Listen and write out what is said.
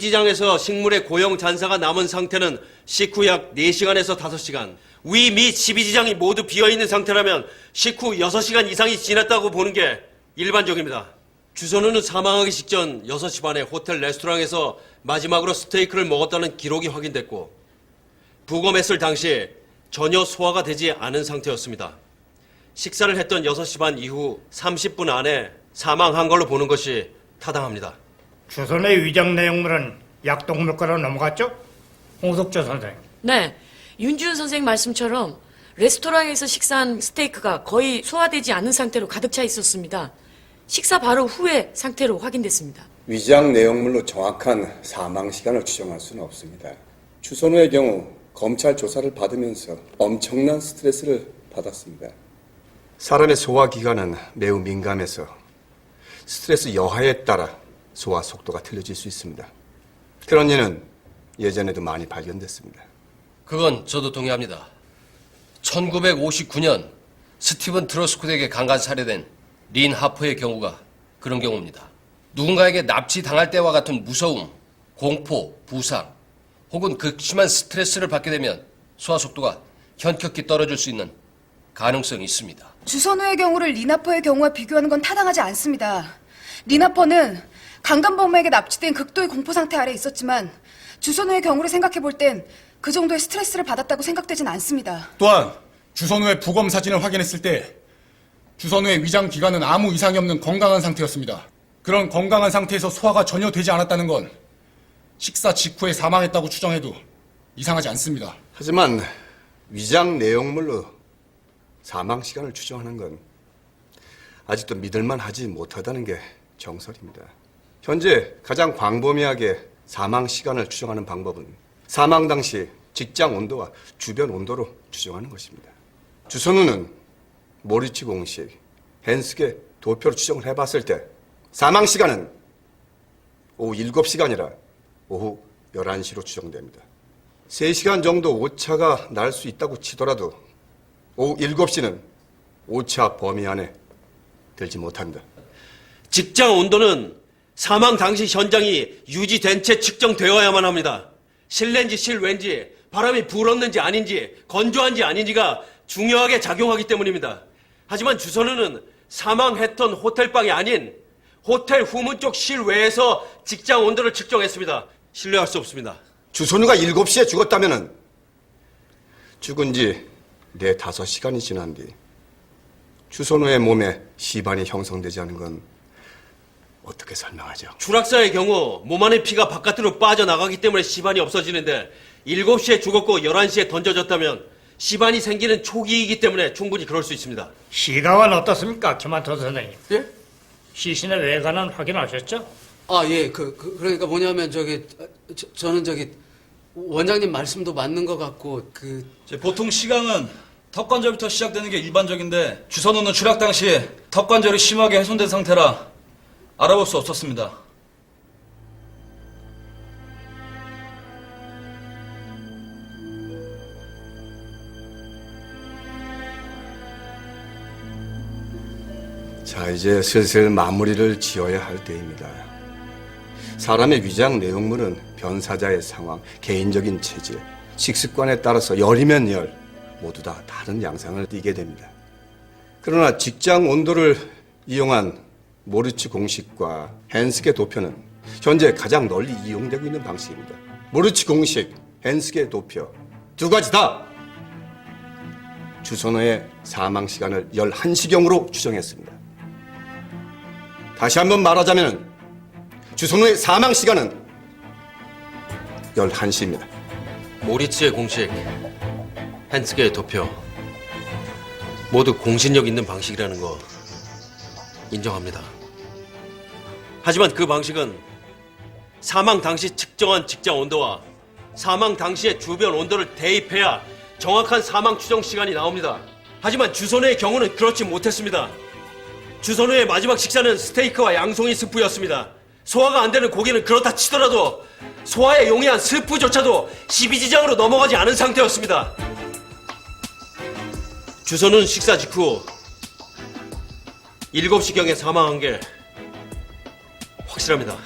12지장에서 식물의 고용 잔사가 남은 상태는 식후 약 4시간에서 5시간, 위 및 12지장이 모두 비어있는 상태라면 식후 6시간 이상이 지났다고 보는 게 일반적입니다. 주선우는 사망하기 직전 6시 반에 호텔 레스토랑에서 마지막으로 스테이크를 먹었다는 기록이 확인됐고, 부검했을 당시 전혀 소화가 되지 않은 상태였습니다. 식사를 했던 6시 반 이후 30분 안에 사망한 걸로 보는 것이 타당합니다. 주선의 위장 내용물은 약동물과로 넘어갔죠? 홍석조 선생. 네, 윤지훈 선생 말씀처럼 레스토랑에서 식사한 스테이크가 거의 소화되지 않은 상태로 가득 차 있었습니다. 식사 바로 후의 상태로 확인됐습니다. 위장 내용물로 정확한 사망 시간을 추정할 수는 없습니다. 주선우의 경우 검찰 조사를 받으면서 엄청난 스트레스를 받았습니다. 사람의 소화기관은 매우 민감해서 스트레스 여하에 따라 소화 속도가 틀려질 수 있습니다. 그런 예는 예전에도 많이 발견됐습니다. 그건 저도 동의합니다. 1959년 스티븐 트러스코드에게 강간 살해된 린 하퍼의 경우가 그런 경우입니다. 누군가에게 납치당할 때와 같은 무서움, 공포, 부상, 혹은 극심한 스트레스를 받게 되면 소화 속도가 현격히 떨어질 수 있는 가능성이 있습니다. 주선우의 경우를 리나퍼의 경우와 비교하는 건 타당하지 않습니다. 리나퍼는 강간범에게 납치된 극도의 공포 상태 아래 있었지만 주선우의 경우를 생각해 볼 땐 그 정도의 스트레스를 받았다고 생각되진 않습니다. 또한 주선우의 부검 사진을 확인했을 때 주선우의 위장 기관은 아무 이상이 없는 건강한 상태였습니다. 그런 건강한 상태에서 소화가 전혀 되지 않았다는 건 식사 직후에 사망했다고 추정해도 이상하지 않습니다. 하지만 위장 내용물로 사망 시간을 추정하는 건 아직도 믿을만 하지 못하다는 게 정설입니다. 현재 가장 광범위하게 사망 시간을 추정하는 방법은 사망 당시 직장 온도와 주변 온도로 추정하는 것입니다. 주선우는 모리츠 공식, 헨스게 도표로 추정을 해봤을 때 사망 시간은 오후 7시간이라 오후 11시로 추정됩니다. 3시간 정도 오차가 날 수 있다고 치더라도 오후 7시는 오차 범위 안에 들지 못한다. 직장 온도는 사망 당시 현장이 유지된 채 측정되어야만 합니다. 실내인지 실외인지, 바람이 불었는지 아닌지, 건조한지 아닌지가 중요하게 작용하기 때문입니다. 하지만 주선우는 사망했던 호텔방이 아닌 호텔 후문 쪽 실외에서 직장 온도를 측정했습니다. 신뢰할 수 없습니다. 주선우가 7시에 죽었다면 죽은 지 4-5시간이 지난 뒤 주선우의 몸에 시반이 형성되지 않은 건 어떻게 설명하죠? 추락사의 경우 몸 안의 피가 바깥으로 빠져나가기 때문에 시반이 없어지는데 7시에 죽었고 11시에 던져졌다면 시반이 생기는 초기이기 때문에 충분히 그럴 수 있습니다. 시각은 어떻습니까, 김한토 선생님? 예? 시신의 외관은 확인하셨죠? 아, 예. 그러니까 뭐냐면 저는 원장님 말씀도 맞는 것 같고 보통 시강은 턱관절부터 시작되는 게 일반적인데 주선우는 추락 당시에 턱관절이 심하게 훼손된 상태라 알아볼 수 없었습니다. 자, 이제 슬슬 마무리를 지어야 할 때입니다. 사람의 위장 내용물은 변사자의 상황, 개인적인 체질, 식습관에 따라서 열이면 열, 모두 다 다른 양상을 띠게 됩니다. 그러나 직장 온도를 이용한 모리츠 공식과 헨스게 도표는 현재 가장 널리 이용되고 있는 방식입니다. 모리츠 공식, 헨스게 도표 두 가지 다 주선우의 사망 시간을 11시경으로 추정했습니다. 다시 한번 말하자면 주선우의 사망 시간은 11시입니다. 모리츠의 공식, 헨스게의 도표 모두 공신력 있는 방식이라는 거 인정합니다. 하지만 그 방식은 사망 당시 측정한 직장 온도와 사망 당시의 주변 온도를 대입해야 정확한 사망 추정 시간이 나옵니다. 하지만 주선우의 경우는 그렇지 못했습니다. 주선우의 마지막 식사는 스테이크와 양송이 스프였습니다. 소화가 안 되는 고기는 그렇다 치더라도 소화에 용이한 스프조차도 12지장으로 넘어가지 않은 상태였습니다. 주선우는 식사 직후 7시경에 사망한 게 확실합니다.